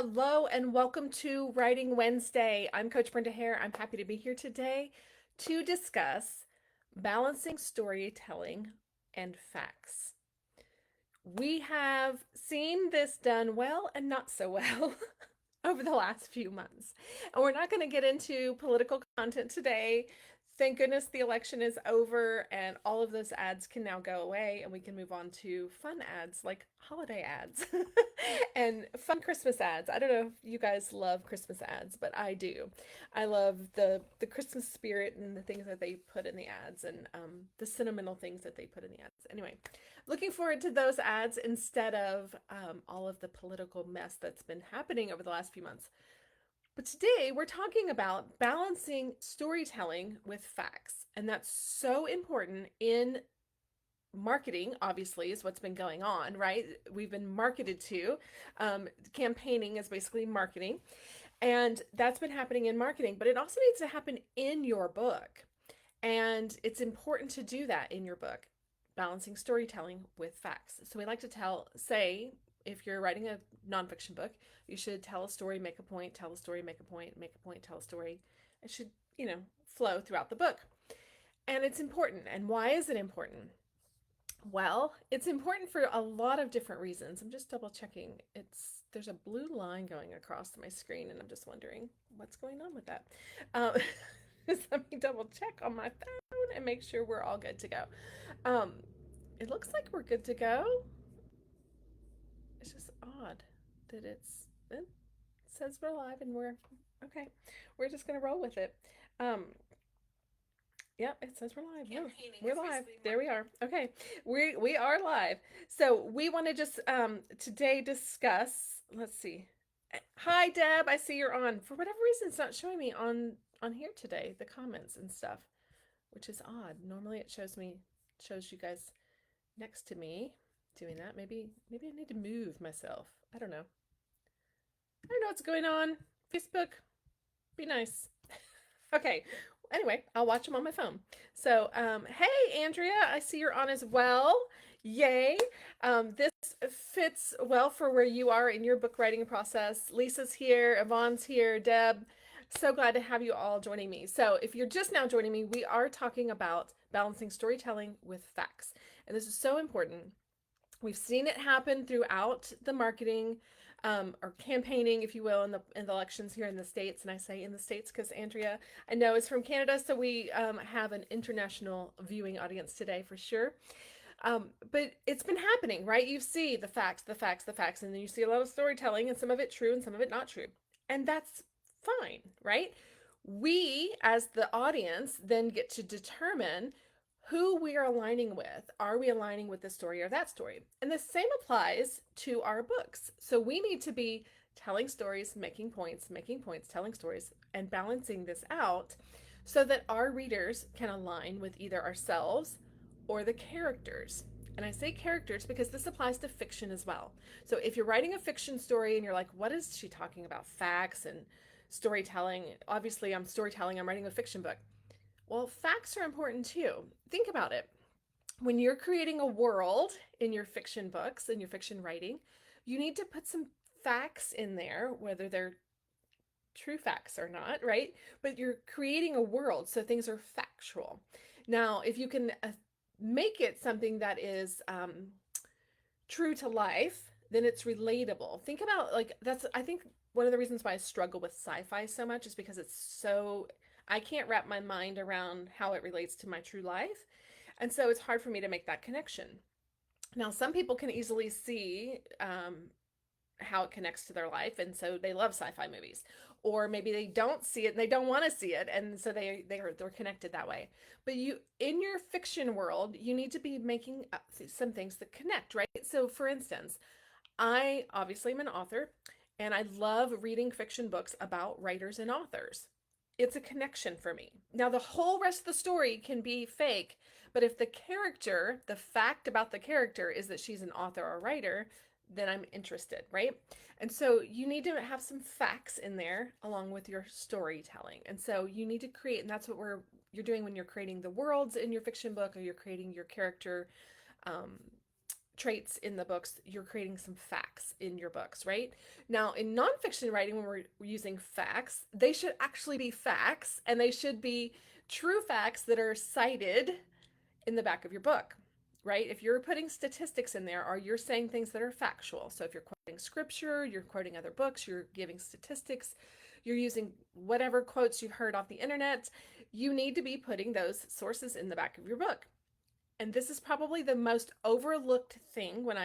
Hello and welcome to Writing Wednesday. I'm Coach Brenda Haire. I'm happy to be here today to discuss balancing storytelling and facts. We have seen this done well and not so well over the last few months. And we're not going to get into political content today. Thank goodness the election is over and all of those ads can now go away and we can move on to fun ads like holiday ads and fun Christmas ads. I don't know if you guys love Christmas ads, but I do. I love the Christmas spirit and the things that they put in the ads and the sentimental things that they put in the ads. Anyway, looking forward to those ads instead of all of the political mess that's been happening over the last few months. But today we're talking about balancing storytelling with facts. And that's so important in marketing, obviously, is what's been going on, right? We've been marketed to. Campaigning is basically marketing. And that's been happening in marketing, but it also needs to happen in your book. And it's important to do that in your book, balancing storytelling with facts. So we like to say, if you're writing a nonfiction book, you should tell a story, make a point, tell a story, make a point, make a point, tell a story. It should, flow throughout the book. And it's important. And why is it important? Well, it's important for a lot of different reasons. I'm just double checking. There's a blue line going across my screen, and I'm just wondering what's going on with that. Um, just let me double check on my phone and make sure we're all good to go. Um, it looks like we're good to go. It's just odd that it says we're live and we're okay. We're just gonna roll with it. Um, Yep, it says we're live. We're live. There we are. Okay, we are live. So we want to just today discuss. Let's see. Hi Deb, I see you're on. For whatever reason, it's not showing me on here today. The comments and stuff, which is odd. Normally it shows you guys next to me doing that. Maybe I need to move myself. I don't know. I don't know what's going on. Facebook, be nice. Okay. Anyway, I'll watch them on my phone. So, hey, Andrea, I see you're on as well. Yay. This fits well for where you are in your book writing process. Lisa's here, Yvonne's here, Deb. So glad to have you all joining me. So, if you're just now joining me, we are talking about balancing storytelling with facts. And this is so important. We've seen it happen throughout the marketing or campaigning, if you will, in the elections here in the States. And I say in the States because Andrea, I know, is from Canada, so we have an international viewing audience today for sure. But it's been happening, right? You see the facts, the facts, the facts, and then you see a lot of storytelling, and some of it true and some of it not true. And that's fine, right? We, as the audience, then get to determine who we are aligning with. Are we aligning with this story or that story? And the same applies to our books. So we need to be telling stories, making points, telling stories, and balancing this out so that our readers can align with either ourselves or the characters. And I say characters because this applies to fiction as well. So if you're writing a fiction story and you're like, what is she talking about? Facts and storytelling. Obviously, I'm storytelling, I'm writing a fiction book. Well, facts are important too. Think about it. When you're creating a world in your fiction books, in your fiction writing, you need to put some facts in there, whether they're true facts or not, right? But you're creating a world, so things are factual. Now, if you can make it something that is true to life, then it's relatable. Think about I think one of the reasons why I struggle with sci-fi so much is because I can't wrap my mind around how it relates to my true life. And so it's hard for me to make that connection. Now, some people can easily see how it connects to their life, and so they love sci-fi movies. Or maybe they don't see it and they don't want to see it, and so they're connected that way. But you, in your fiction world, you need to be making some things that connect, right? So, for instance, I obviously am an author, and I love reading fiction books about writers and authors. It's a connection for me. Now, the whole rest of the story can be fake, but if the fact about the character is that she's an author or writer, then I'm interested, right? And so you need to have some facts in there along with your storytelling. And so you need to create, and that's what you're doing when you're creating the worlds in your fiction book, or you're creating your character traits in the books, you're creating some facts in your books, right? Now, in nonfiction writing, when we're using facts, they should actually be facts, and they should be true facts that are cited in the back of your book, right? If you're putting statistics in there, or you're saying things that are factual, so if you're quoting scripture, you're quoting other books, you're giving statistics, you're using whatever quotes you've heard off the internet, you need to be putting those sources in the back of your book. And this is probably the most overlooked thing when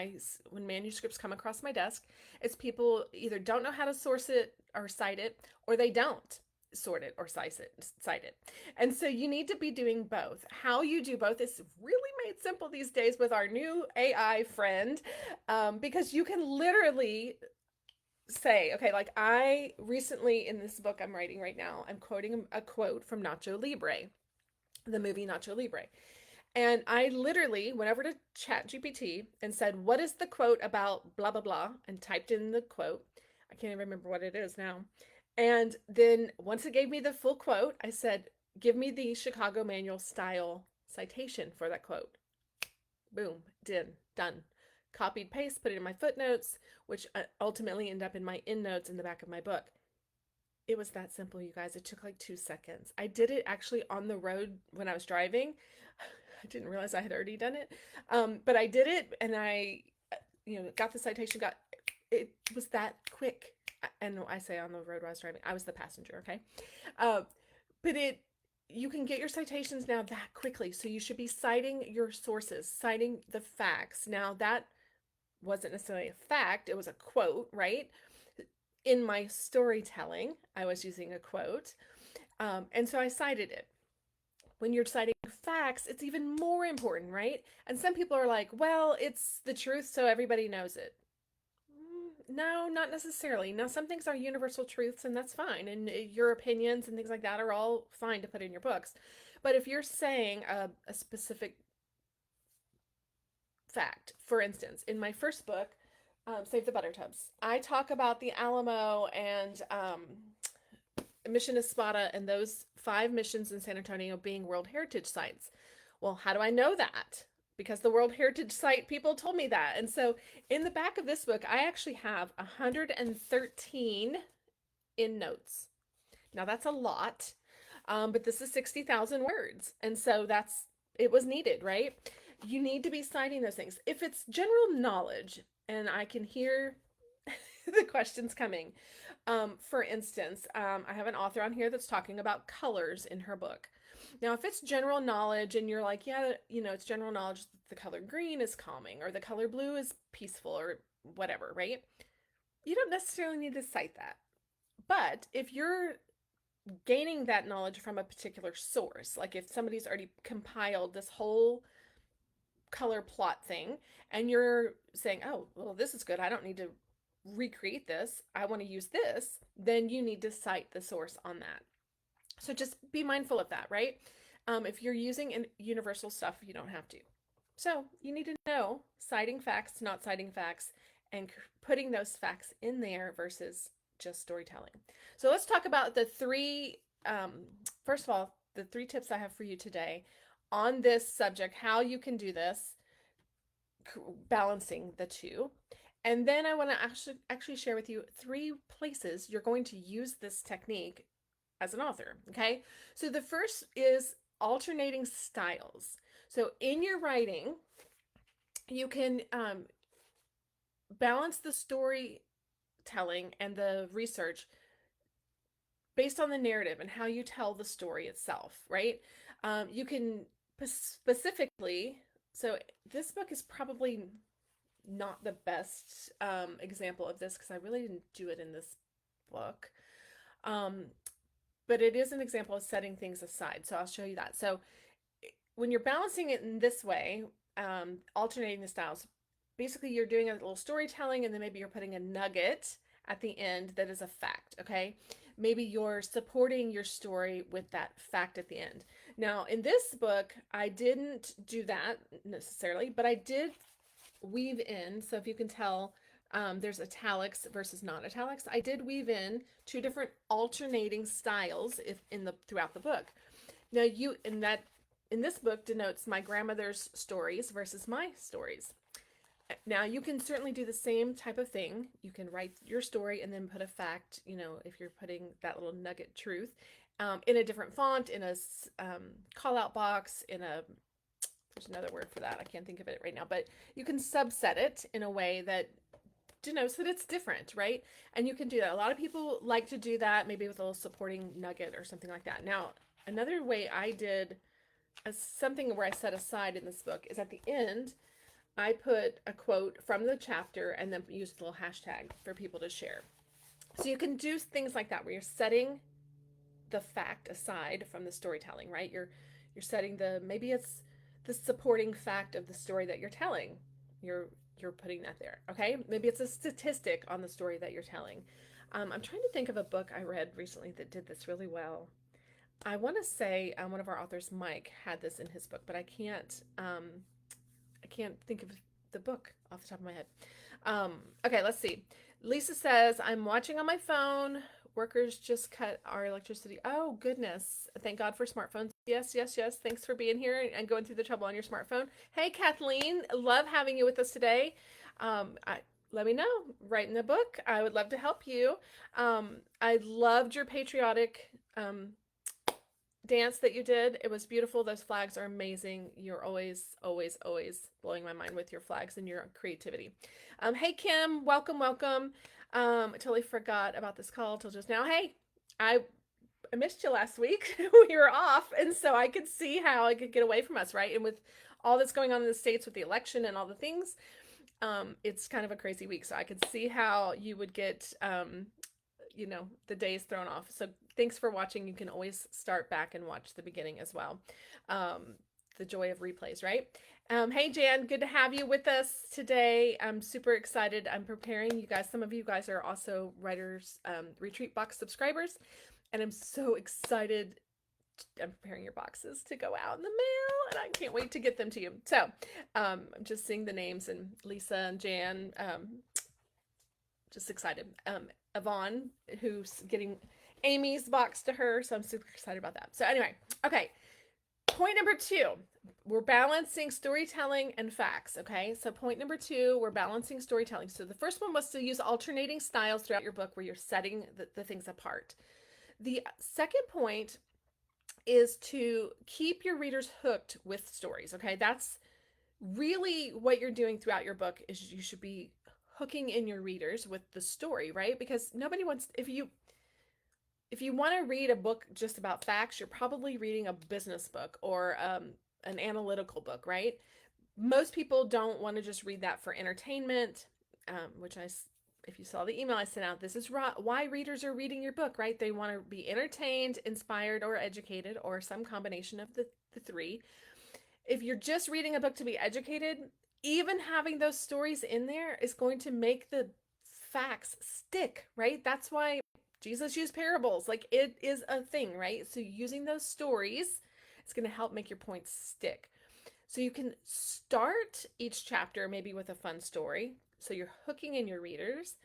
manuscripts come across my desk, is people either don't know how to source it or cite it, or they don't sort it or cite it. And so you need to be doing both. How you do both is really made simple these days with our new AI friend, because you can literally say, okay, like I recently in this book I'm writing right now, I'm quoting a quote from Nacho Libre, the movie Nacho Libre. And I literally went over to ChatGPT and said, what is the quote about blah, blah, blah, and typed in the quote. I can't even remember what it is now. And then once it gave me the full quote, I said, give me the Chicago Manual style citation for that quote. Boom, done. Copied, paste, put it in my footnotes, which ultimately end up in my endnotes in the back of my book. It was that simple, you guys. It took like 2 seconds. I did it actually on the road when I was driving. I didn't realize I had already done it. But I did it, and I, got the citation, it was that quick. And I say on the road while I was driving, I was the passenger, okay? But you can get your citations now that quickly. So you should be citing your sources, citing the facts. Now that wasn't necessarily a fact, it was a quote, right? In my storytelling, I was using a quote. And so I cited it. When you're citing facts, it's even more important, right? And some people are like, well, it's the truth, so everybody knows it. No, not necessarily. Now, some things are universal truths, and that's fine. And your opinions and things like that are all fine to put in your books. But if you're saying a specific fact, for instance, in my first book, Save the Buttertubs, I talk about the Alamo and Mission Espada and those 5 missions in San Antonio being World Heritage Sites. Well, how do I know that? Because the World Heritage Site people told me that. And so in the back of this book, I actually have 113 in notes. Now that's a lot, but this is 60,000 words. And so it was needed, right? You need to be citing those things. If it's general knowledge, and I can hear the questions coming. For instance, I have an author on here that's talking about colors in her book. Now, if it's general knowledge and you're like, yeah, it's general knowledge that the color green is calming or the color blue is peaceful or whatever, right? You don't necessarily need to cite that. But if you're gaining that knowledge from a particular source, like if somebody's already compiled this whole color plot thing and you're saying, oh, well, this is good, I don't need to recreate this, I want to use this, then you need to cite the source on that. So just be mindful of that, right? If you're using universal stuff, you don't have to. So you need to know citing facts, not citing facts, and putting those facts in there versus just storytelling. So let's talk about the 3, first of all, the 3 tips I have for you today on this subject, how you can do this, balancing the 2. And then I want to actually share with you 3 places you're going to use this technique as an author, okay? So the first is alternating styles. So in your writing, you can balance the storytelling and the research based on the narrative and how you tell the story itself, right? You can specifically, so this book is probably not the best example of this because I really didn't do it in this book. But it is an example of setting things aside. So I'll show you that. So when you're balancing it in this way, alternating the styles, basically you're doing a little storytelling and then maybe you're putting a nugget at the end that is a fact, okay? Maybe you're supporting your story with that fact at the end. Now, in this book, I didn't do that necessarily, but I did weave in, so if you can tell, there's italics versus non-italics. I did weave in 2 different alternating styles throughout the book. Now, in this book denotes my grandmother's stories versus my stories. Now, you can certainly do the same type of thing. You can write your story and then put a fact, if you're putting that little nugget truth in a different font, in a call out box, there's another word for that. I can't think of it right now, but you can subset it in a way that denotes that it's different, right? And you can do that. A lot of people like to do that, maybe with a little supporting nugget or something like that. Now, another way I did something where I set aside in this book is at the end, I put a quote from the chapter and then used a little hashtag for people to share. So you can do things like that where you're setting the fact aside from the storytelling, right? You're setting maybe it's the supporting fact of the story that you're telling. You're putting that there, okay? Maybe it's a statistic on the story that you're telling. I'm trying to think of a book I read recently that did this really well. I want to say one of our authors, Mike, had this in his book, but I can't think of the book off the top of my head. Okay, let's see. Lisa says, I'm watching on my phone. Workers just cut our electricity. Oh, goodness. Thank God for smartphones. Yes, yes, yes. Thanks for being here and going through the trouble on your smartphone. Hey, Kathleen. Love having you with us today. Let me know. Write in the book. I would love to help you. I loved your patriotic dance that you did. It was beautiful. Those flags are amazing. You're always, always, always blowing my mind with your flags and your creativity. Hey, Kim. Welcome, welcome. I totally forgot about this call till just now. Hey, I missed you last week. We were off, and so I could see how it could get away from us, right? And with all that's going on in the States with the election and all the things, it's kind of a crazy week. So I could see how you would get, the days thrown off. So thanks for watching. You can always start back and watch the beginning as well. The joy of replays, right? Hey, Jan, good to have you with us today. I'm super excited. I'm preparing you guys. Some of you guys are also Writers Retreat Box subscribers, and I'm so excited. I'm preparing your boxes to go out in the mail, and I can't wait to get them to you. So I'm just seeing the names, and Lisa and Jan, just excited. Yvonne, who's getting Amy's box to her, so I'm super excited about that. So anyway, okay. Point number 2, we're balancing storytelling and facts, okay? So point number 2, we're balancing storytelling. So the first one was to use alternating styles throughout your book where you're setting the things apart. The second point is to keep your readers hooked with stories, okay? That's really what you're doing throughout your book is you should be hooking in your readers with the story, right? Because nobody wants, if you want to read a book just about facts, you're probably reading a business book or an analytical book, right? Most people don't want to just read that for entertainment, if you saw the email I sent out, this is why readers are reading your book, right? They want to be entertained, inspired, or educated, or some combination of the three. If you're just reading a book to be educated, even having those stories in there is going to make the facts stick, right? That's why Jesus used parables. Like, it is a thing, right? So using those stories, it's going to help make your points stick. So you can start each chapter maybe with a fun story. So you're hooking in your readers.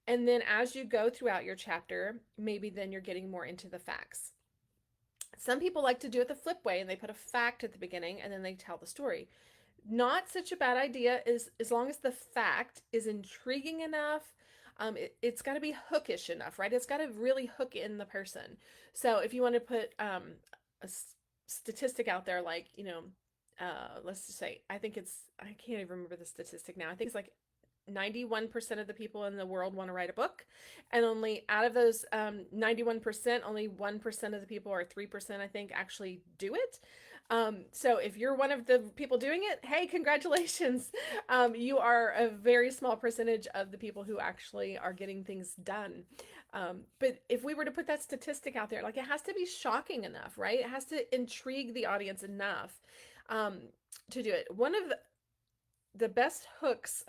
And then as you go throughout your chapter, maybe then you're getting more into the facts. Some people like to do it the flip way, and they put a fact at the beginning and then they tell the story. Not such a bad idea, as long as the fact is intriguing enough. It's got to be hookish enough, right? It's got to really hook in the person. So if you want to put a statistic out there, like, let's just say, I can't even remember the statistic now. I think it's like 91% of the people in the world want to write a book, and only out of those 91%, only 1% of the people, or 3%, I think, actually do it. So if you're one of the people doing it, hey, congratulations. You are a very small percentage of the people who actually are getting things done. But if we were to put that statistic out there, like, it has to be shocking enough, right? It has to intrigue the audience enough to do it. One of the best hooks,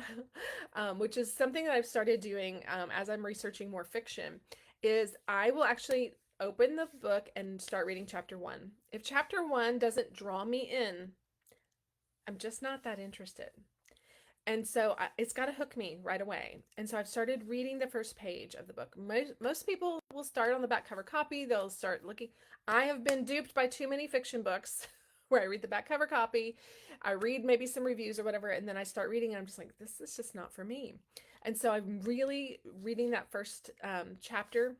which is something that I've started doing as I'm researching more fiction, is I will actually open the book and start reading chapter 1. If chapter 1 doesn't draw me in, I'm just not that interested. And so it's got to hook me right away. And so I've started reading the first page of the book. Most people will start on the back cover copy. They'll start looking. I have been duped by too many fiction books where I read the back cover copy, I read maybe some reviews or whatever, and then I start reading and I'm just like, this is just not for me. And so I'm really reading that first chapter,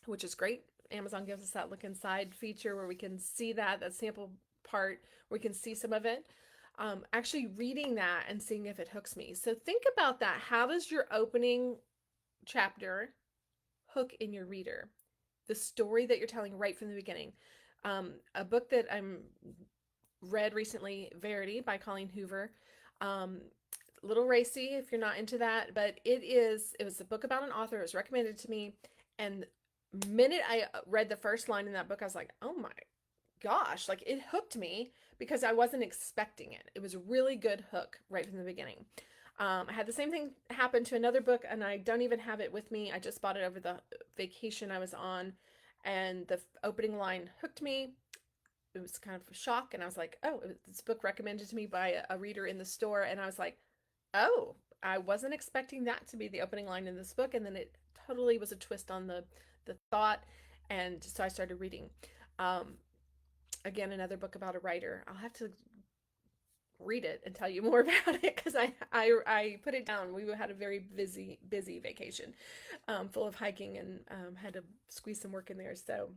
which is great. Amazon gives us that look inside feature where we can see that sample part, where we can see some of it. Actually reading that and seeing if it hooks me. So think about that. How does your opening chapter hook in your reader? The story that you're telling right from the beginning. A book that I'm read recently, Verity by Colleen Hoover. Um, little racy if you're not into that, but it was a book about an author. It was recommended to me, and the minute I read the first line in that book, I was like, oh my gosh, like it hooked me because I wasn't expecting it. It was a really good hook right from the beginning. I had the same thing happen to another book, and I don't even have it with me. I just bought it over the vacation I was on, and the opening line hooked me. It was kind of a shock, and I was like, oh, this book recommended to me by a reader in the store, and I was like, oh, I wasn't expecting that to be the opening line in this book, and then it totally was a twist on the thought, and so I started reading. Um, Again, another book about a writer. I'll have to read it and tell you more about it because I put it down. We had a very busy vacation, full of hiking, and had to squeeze some work in there. So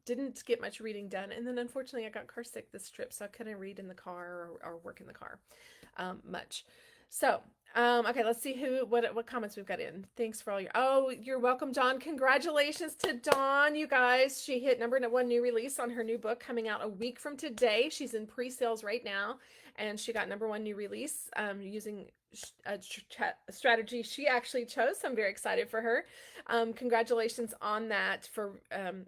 didn't get much reading done, and then unfortunately I got car sick this trip, so I couldn't read in the car or work in the car much. So okay, let's see what comments we've got in. Thanks for all your, oh, you're welcome, Dawn. Congratulations to Dawn, you guys. She hit #1 new release on her new book coming out a week from today. She's in pre-sales right now, and she got #1 new release using a strategy she actually chose. So I'm very excited for her. Congratulations on that, for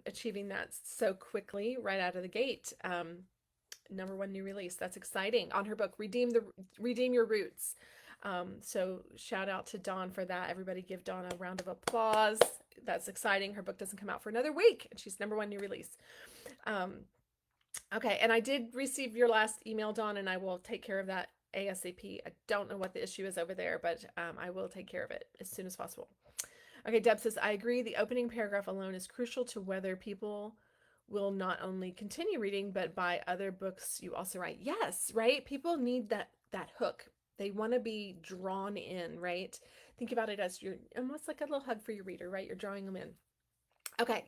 achieving that so quickly right out of the gate. #1 new release. That's exciting on her book, Redeem Your Roots. So shout out to Dawn for that. Everybody give Dawn a round of applause. That's exciting. Her book doesn't come out for another week, and she's #1 new release. Okay, and I did receive your last email, Dawn, and I will take care of that ASAP. I don't know what the issue is over there, but I will take care of it as soon as possible. Okay, Deb says, I agree. The opening paragraph alone is crucial to whether people will not only continue reading, but buy other books you also write. Yes, right? People need that hook. They want to be drawn in, right? Think about it as you're almost like a little hug for your reader, right? You're drawing them in. Okay,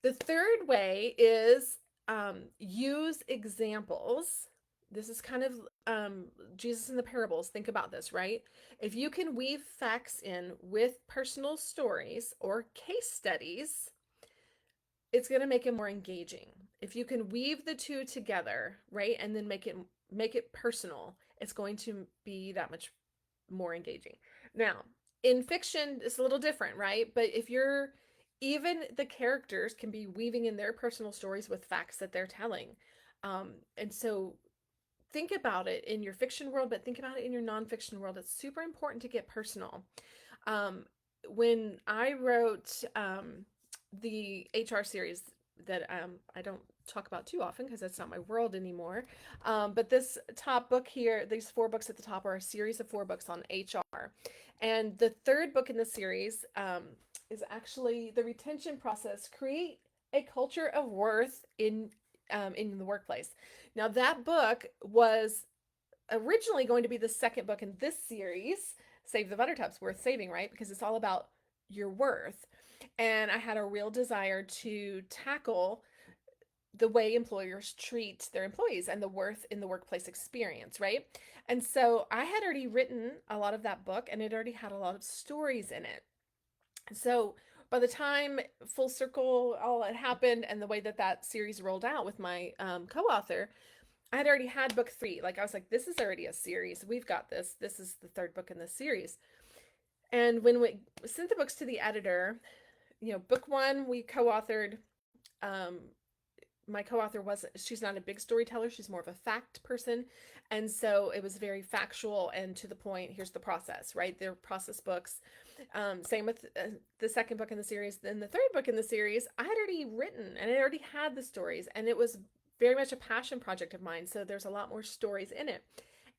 the third way is use examples. This is kind of Jesus in the parables. Think about this, right? If you can weave facts in with personal stories or case studies, it's going to make it more engaging. If you can weave the two together, right, and then make it personal, it's going to be that much more engaging. Now, in fiction, it's a little different, right? But if you're, even the characters can be weaving in their personal stories with facts that they're telling. And so think about it in your fiction world, but think about it in your nonfiction world. It's super important to get personal. When I wrote the HR series that I don't talk about too often because that's not my world anymore, but this top book here, these 4 books at the top, are a series of 4 books on HR. And the third book in the series is actually the retention process. Create a culture of worth in the workplace. Now, that book was originally going to be the second book in this series, Save the Buttertubs, Worth Saving, right? Because it's all about your worth. And I had a real desire to tackle the way employers treat their employees and the worth in the workplace experience, right? And so I had already written a lot of that book, and it already had a lot of stories in it. So by the time full circle all had happened and the way that series rolled out with my co-author, I had already had book 3. Like, I was like, this is already a series. We've got this. This is the third book in the series. And when we sent the books to the editor, book 1 we co-authored. My co-author she's not a big storyteller. She's more of a fact person. And so it was very factual and to the point. Here's the process, right? They're process books. Same with the second book in the series. Then the third book in the series, I had already written and I already had the stories, and it was very much a passion project of mine. So there's a lot more stories in it.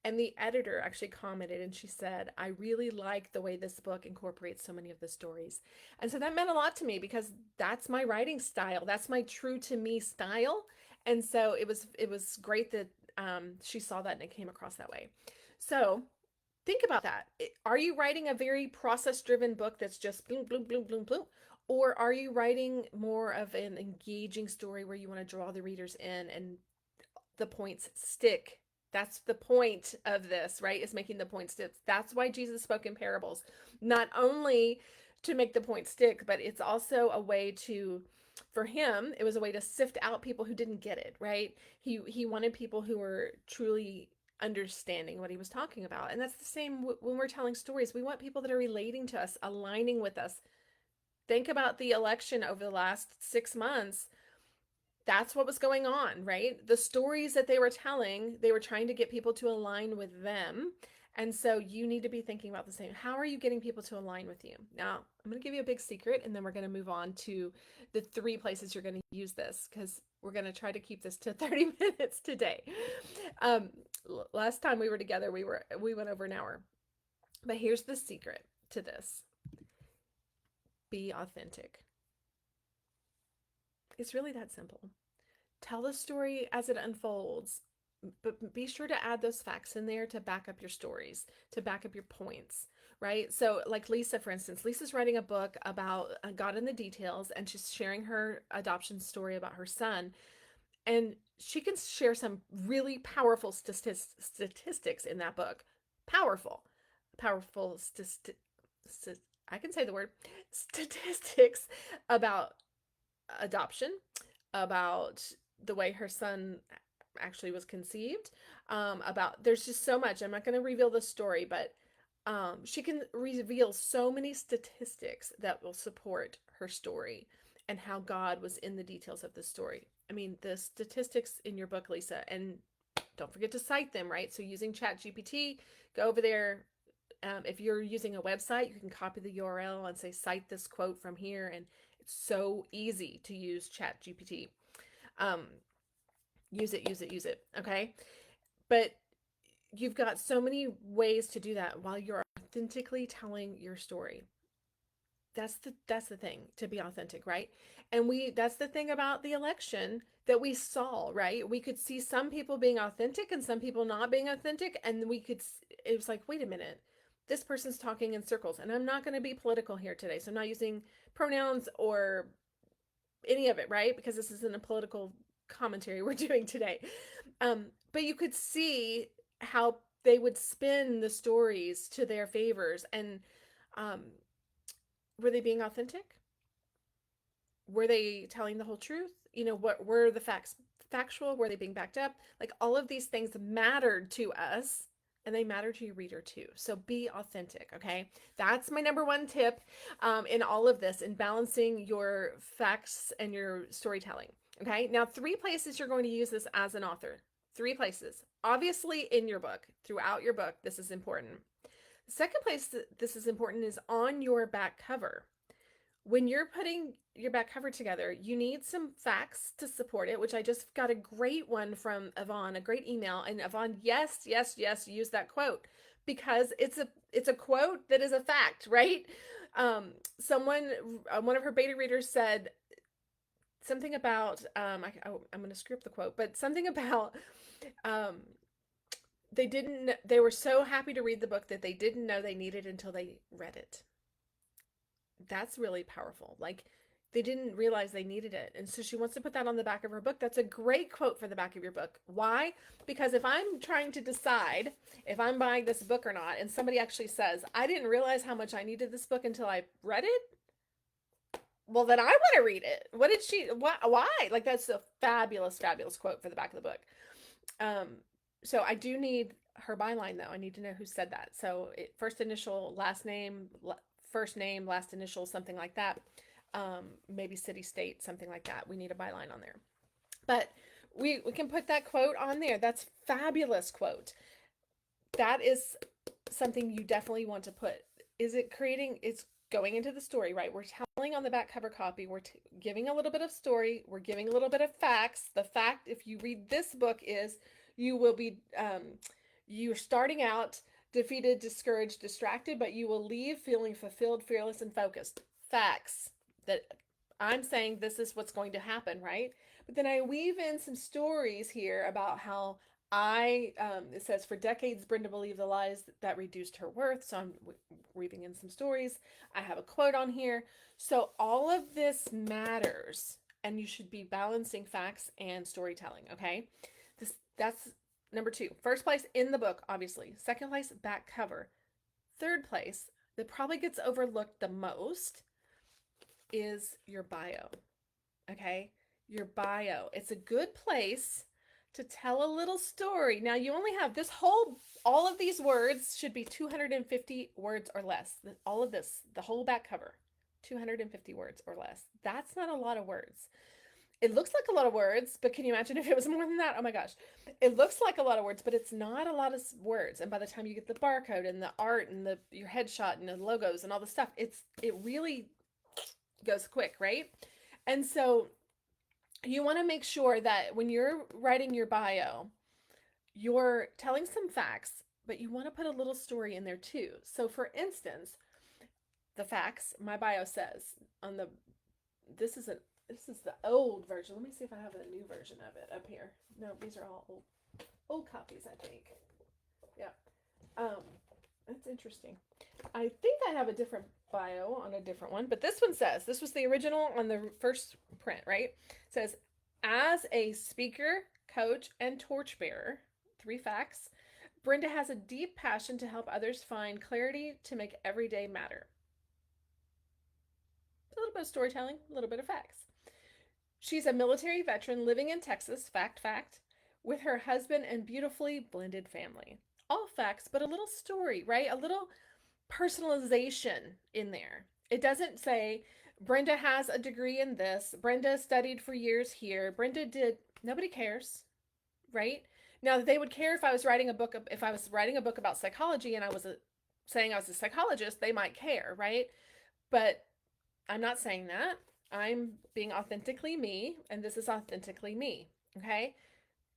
And the editor actually commented, and she said, I really like the way this book incorporates so many of the stories. And so that meant a lot to me because that's my writing style. That's my true to me style. And so it was great that she saw that and it came across that way. So think about that. Are you writing a very process driven book that's just bloom, bloom, bloom, bloom, bloom? Or are you writing more of an engaging story where you want to draw the readers in and the points stick? That's the point of this, right? Is making the point stick. That's why Jesus spoke in parables. Not only to make the point stick, but it's also a way to, for him, it was a way to sift out people who didn't get it, right? He wanted people who were truly understanding what he was talking about. And that's the same when we're telling stories. We want people that are relating to us, aligning with us. Think about the election over the last 6 months. That's what was going on, right? The stories that they were telling, they were trying to get people to align with them. And so you need to be thinking about the same. How are you getting people to align with you? Now, I'm going to give you a big secret, and then we're going to move on to the 3 places you're going to use this, because we're going to try to keep this to 30 minutes today. Um, Last time we were together, we went over an hour. But here's the secret to this. Be authentic. It's really that simple. Tell the story as it unfolds, but be sure to add those facts in there to back up your stories, to back up your points, right? So, like Lisa, for instance, Lisa's writing a book about God in the details, and she's sharing her adoption story about her son. And she can share some really powerful statistics in that book. Powerful, powerful I can say the word statistics about adoption, about the way her son actually was conceived, about there's just so much. I'm not going to reveal the story, but she can reveal so many statistics that will support her story and how God was in the details of the story. I mean, the statistics in your book, Lisa, and don't forget to cite them, right? So using ChatGPT, go over there. If you're using a website, you can copy the URL and say, cite this quote from here. And it's so easy to use ChatGPT. Use it, use it, use it. Okay. But you've got so many ways to do that while you're authentically telling your story. That's the thing, to be authentic, right? And that's the thing about the election that we saw, right? We could see some people being authentic and some people not being authentic, and it was like, wait a minute, this person's talking in circles. And I'm not going to be political here today, so I'm not using pronouns or any of it, right? Because this isn't a political commentary we're doing today. But you could see how they would spin the stories to their favors. And um, were they being authentic? Were they telling the whole truth? What were the facts factual? Were they being backed up? Like, all of these things mattered to us, and they matter to your reader too. So be authentic, okay? That's my number one tip in all of this, in balancing your facts and your storytelling. Okay, now 3 places you're going to use this as an author. 3 places. Obviously, in your book, throughout your book, this is important. The second place that this is important is on your back cover. When you're putting your back cover together, you need some facts to support it, which I just got a great one from Yvonne, a great email. And Yvonne, yes, yes, yes, use that quote, because it's a quote that is a fact, right? One of her beta readers said something about, I'm going to screw up the quote, but something about, um, they were so happy to read the book that they didn't know they needed until they read it. That's really powerful. Like, they didn't realize they needed it. And so she wants to put that on the back of her book. That's a great quote for the back of your book. Why? Because if I'm trying to decide if I'm buying this book or not, and somebody actually says, I didn't realize how much I needed this book until I read it, well, then I want to read it. What did she, why? Like, that's a fabulous, fabulous quote for the back of the book. So I do need her byline, though. I need to know who said that. So first initial, last name, first name, last initial, something like that. Maybe city, state, something like that. We need a byline on there. But we can put that quote on there. That's fabulous quote. That is something you definitely want to put. It's going into the story, right? We're telling on the back cover copy. We're giving a little bit of story. We're giving a little bit of facts. The fact, if you read this book, is you will be, you're starting out defeated, discouraged, distracted, but you will leave feeling fulfilled, fearless, and focused. Facts that I'm saying this is what's going to happen, right? But then I weave in some stories here about how it says, for decades, Brenda believed the lies that reduced her worth. So I'm weaving in some stories. I have a quote on here. So all of this matters, and you should be balancing facts and storytelling, okay? That's number two. First place in the book, obviously. Second place, back cover. Third place, that probably gets overlooked the most, is your bio. Okay? Your bio. It's a good place to tell a little story. Now, you only have all of these words should be 250 words or less. All of this, the whole back cover, 250 words or less. That's not a lot of words. It looks like a lot of words, but can you imagine if it was more than that? Oh my gosh. It looks like a lot of words, but it's not a lot of words. And by the time you get the barcode and the art and your headshot and the logos and all the stuff, it really goes quick, right? And so you want to make sure that when you're writing your bio, you're telling some facts, but you want to put a little story in there too. So for instance, the facts, my bio says on the this is a this is the old version. Let me see if I have a new version of it up here. No, these are all old copies, I think. Yeah. Um, that's interesting. I think I have a different bio on a different one, but this one says, this was the original on the first print, right? It says, as a speaker, coach, and torchbearer, three facts, Brenda has a deep passion to help others find clarity to make every day matter. A little bit of storytelling, a little bit of facts. She's a military veteran living in Texas, fact, fact, with her husband and beautifully blended family. All facts, but a little story, right? A little personalization in there. It doesn't say Brenda has a degree in this, Brenda studied for years here, Brenda did. Nobody cares, right? Now they would care if I was writing a book. If I was writing a book about psychology and saying I was a psychologist, they might care, right? But I'm not saying that. I'm being authentically me, and this is authentically me. Okay?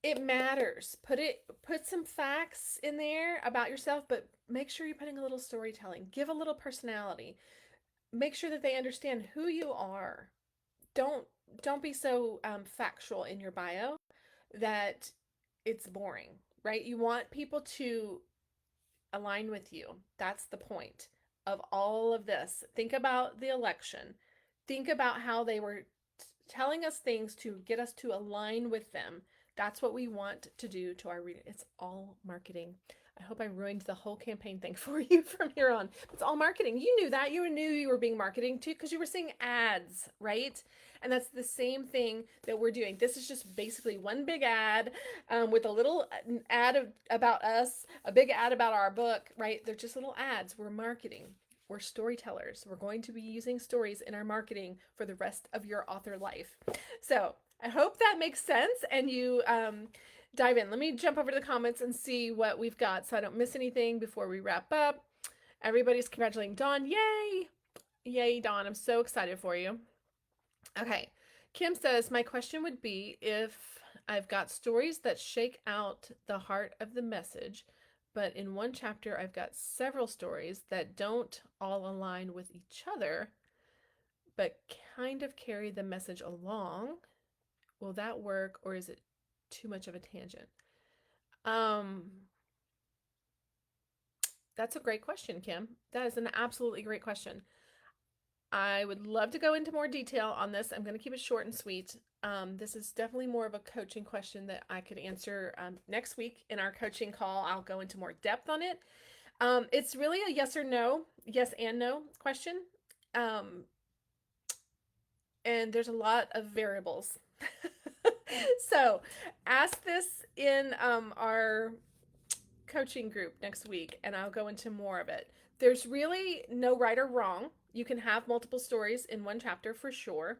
It matters. Put some facts in there about yourself, but make sure you're putting a little storytelling. Give a little personality. Make sure that they understand who you are. Don't don't be so factual in your bio that it's boring, right? You want people to align with you. That's the point of all of this. Think about the election. Think about how they were telling us things to get us to align with them. That's what we want to do to our reader. It's all marketing. I hope I ruined the whole campaign thing for you from here on. It's all marketing. You knew that. You knew you were being marketing too because you were seeing ads, right? And that's the same thing that we're doing. This is just basically one big ad with a little ad about us, a big ad about our book, right? They're just little ads. We're marketing. We're storytellers. We're going to be using stories in our marketing for the rest of your author life. So I hope that makes sense and you dive in. Let me jump over to the comments and see what we've got so I don't miss anything before we wrap up. Everybody's congratulating Dawn. Yay! Yay, Dawn. I'm so excited for you. Okay. Kim says, my question would be if I've got stories that shake out the heart of the message, but in one chapter I've got several stories that don't all align with each other, but kind of carry the message along. Will that work, or is it too much of a tangent? Um, that's a great question, Kim. That is an absolutely great question. I would love to go into more detail on this. I'm going to keep it short and sweet. This is definitely more of a coaching question that I could answer next week in our coaching call. I'll go into more depth on it. It's really a yes or no, yes and no question. And there's a lot of variables. So ask this in our coaching group next week, and I'll go into more of it. There's really no right or wrong. You can have multiple stories in one chapter for sure.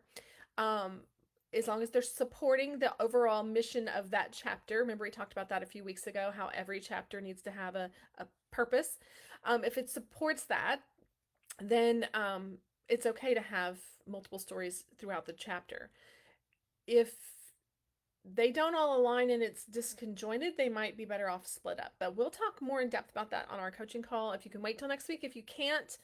As long as they're supporting the overall mission of that chapter. Remember, we talked about that a few weeks ago, how every chapter needs to have a purpose. If it supports that, then it's okay to have multiple stories throughout the chapter. If they don't all align and it's disconjointed, they might be better off split up. But we'll talk more in depth about that on our coaching call. If you can wait till next week. If you can't,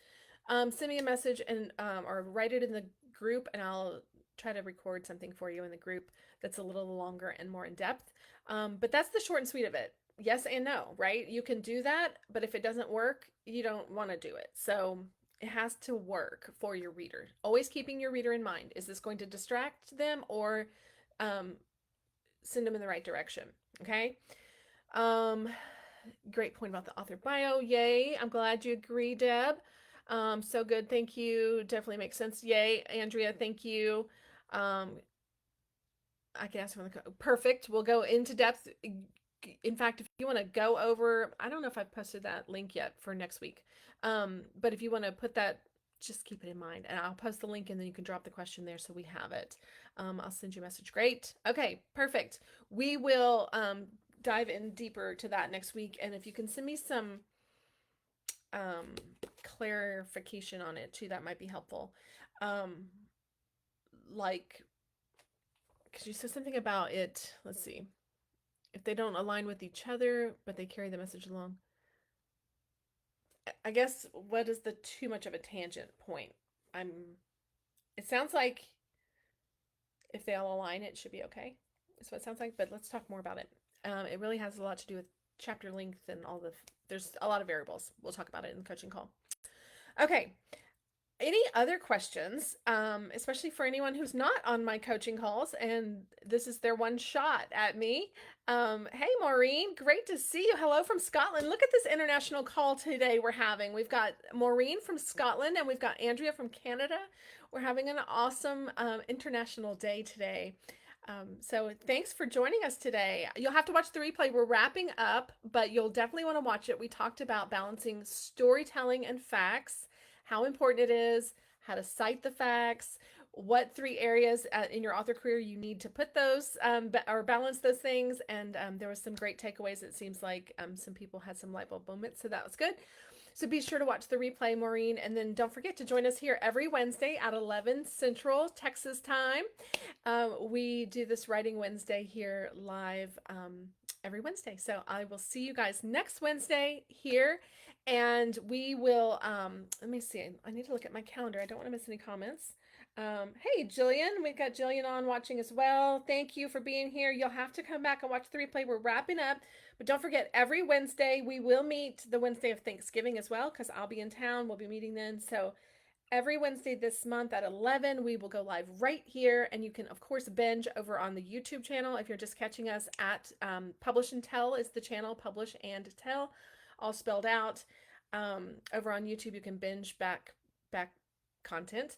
send me a message and or write it in the group, and I'll try to record something for you in the group that's a little longer and more in depth. But that's the short and sweet of it. Yes and no, right? You can do that, but if it doesn't work, you don't want to do it. So it has to work for your reader. Always keeping your reader in mind. Is this going to distract them or um, send them in the right direction? Okay. Um, Great point about the author bio. Yay. I'm glad you agree, Deb. So good. Thank you. Definitely makes sense. Yay. Andrea, thank you. I can ask them. Perfect. We'll go into depth. In fact, if you want to go over, I don't know if I've posted that link yet for next week. But if you want to put that, just keep it in mind. And I'll post the link and then you can drop the question there so we have it. I'll send you a message. Great. Okay, perfect. We will dive in deeper to that next week. And if you can send me some clarification on it too, that might be helpful. Like, because you said something about it. Let's see. If they don't align with each other, but they carry the message along. I guess what is the too much of a tangent point? It sounds like if they all align, it should be okay. That's what it sounds like, but let's talk more about it. It really has a lot to do with chapter length and there's a lot of variables. We'll talk about it in the coaching call. Okay. Any other questions, especially for anyone who's not on my coaching calls and this is their one shot at me? Hey, Maureen, great to see you. Hello from Scotland. Look at this international call today we're having. We've got Maureen from Scotland and we've got Andrea from Canada. We're having an awesome international day today. So thanks for joining us today. You'll have to watch the replay. We're wrapping up, but you'll definitely want to watch it. We talked about balancing storytelling and facts, how important it is, how to cite the facts, what 3 areas in your author career you need to put those or balance those things. And there was some great takeaways. It seems like some people had some light bulb moments, so that was good. So be sure to watch the replay, Maureen, and then don't forget to join us here every Wednesday at 11 Central Texas time. We do this Writing Wednesday here live every Wednesday. So I will see you guys next Wednesday here. And we will, let me see. I need to look at my calendar. I don't want to miss any comments. Hey, Jillian. We've got Jillian on watching as well. Thank you for being here. You'll have to come back and watch the replay. We're wrapping up. But don't forget, every Wednesday, we will meet the Wednesday of Thanksgiving as well, because I'll be in town. We'll be meeting then. So every Wednesday this month at 11, we will go live right here. And you can, of course, binge over on the YouTube channel. If you're just catching us at Publish and Tell is the channel, Publish and Tell, all spelled out. Over on YouTube, you can binge back content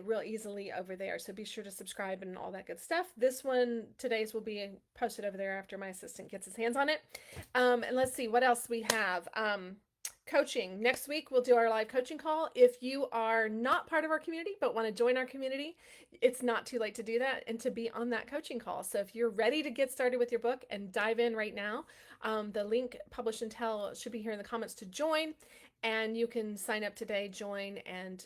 real easily over there. So be sure to subscribe and all that good stuff. This one, today's will be posted over there after my assistant gets his hands on it. And let's see what else we have. Coaching. Next week, we'll do our live coaching call. If you are not part of our community, but want to join our community, it's not too late to do that and to be on that coaching call. So if you're ready to get started with your book and dive in right now, the link Publish and Tell should be here in the comments to join, and you can sign up today, join, and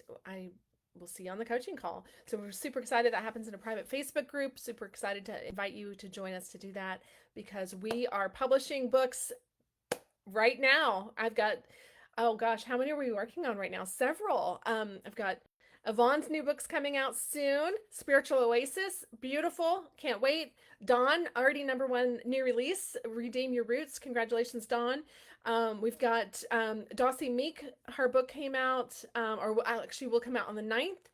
we'll see you on the coaching call. So we're super excited. That happens in a private Facebook group. Super excited to invite you to join us to do that, because we are publishing books right now. I've got, oh gosh, how many are we working on right now? Several. I've got Yvonne's new book's coming out soon. Spiritual Oasis, beautiful. Can't wait. Dawn, already #1 new release. Redeem Your Roots. Congratulations, Dawn. We've got Dossie Meek. Her book came out, or actually will come out on the 9th.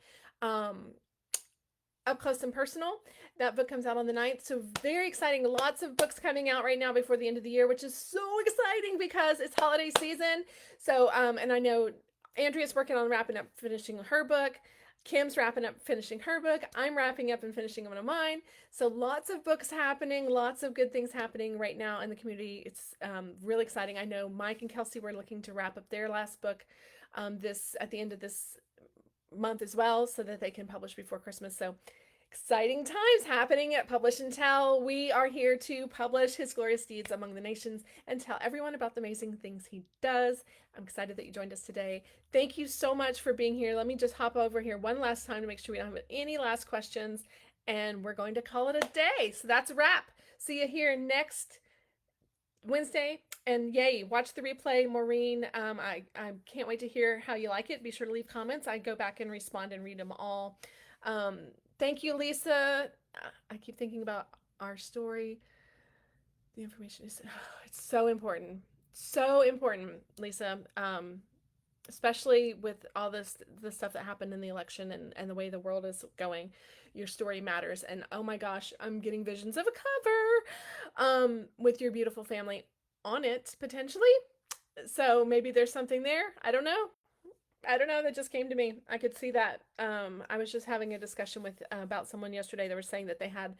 Up Close and Personal. That book comes out on the 9th. So very exciting. Lots of books coming out right now before the end of the year, which is so exciting because it's holiday season. So, and I know Andrea's working on wrapping up, finishing her book. Kim's wrapping up, finishing her book. I'm wrapping up and finishing one of mine. So lots of books happening, lots of good things happening right now in the community. It's really exciting. I know Mike and Kelsey were looking to wrap up their last book at the end of this month as well, so that they can publish before Christmas. So exciting times happening at Publish and Tell. We are here to publish his glorious deeds among the nations and tell everyone about the amazing things he does. I'm excited that you joined us today. Thank you so much for being here. Let me just hop over here one last time to make sure we don't have any last questions, and we're going to call it a day. So that's a wrap. See you here next Wednesday, and yay, watch the replay, Maureen. I can't wait to hear how you like it. Be sure to leave comments. I go back and respond and read them all. Um, Thank you, Lisa. I keep thinking about our story. The information is it's so important, Lisa. Especially with all the stuff that happened in the election and the way the world is going, your story matters. And oh my gosh, I'm getting visions of a cover with your beautiful family on it potentially. So maybe there's something there. I don't know. I don't know. That just came to me. I could see that. I was just having a discussion with about someone yesterday. They were saying that they had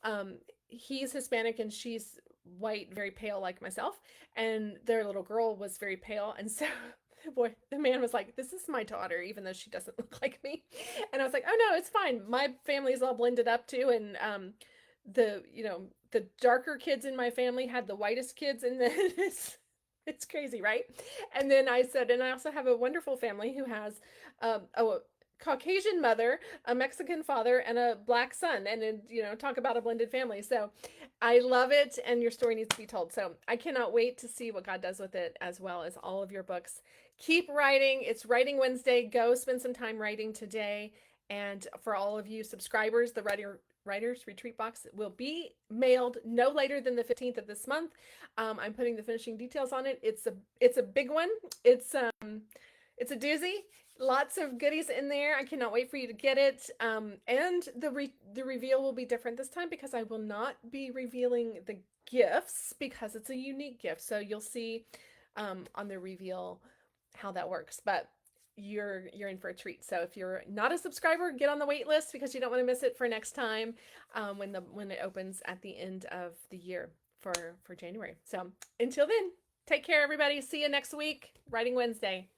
um, he's Hispanic and she's white, very pale like myself, and their little girl was very pale, and so boy, the man was like, "This is my daughter, even though she doesn't look like me," and I was like, "Oh no, it's fine. My family's all blended up too, and the the darker kids in my family had the whitest kids, and then it's crazy, right?" And then I said, and I also have a wonderful family who has a Caucasian mother, a Mexican father, and a black son, and then talk about a blended family. So I love it, and your story needs to be told. So I cannot wait to see what God does with it, as well as all of your books. Keep writing. It's Writing Wednesday. Go spend some time writing today. And for all of you subscribers, the Writers Retreat box will be mailed no later than the 15th of this month. I'm putting the finishing details on it. It's a big one. It's a doozy. Lots of goodies in there. I cannot wait for you to get it. And the reveal will be different this time because I will not be revealing the gifts because it's a unique gift. So you'll see on the reveal how that works. But you're in for a treat. So if you're not a subscriber, get on the wait list because you don't want to miss it for next time when it opens at the end of the year for January. So until then, take care, everybody. See you next week. Writing Wednesday.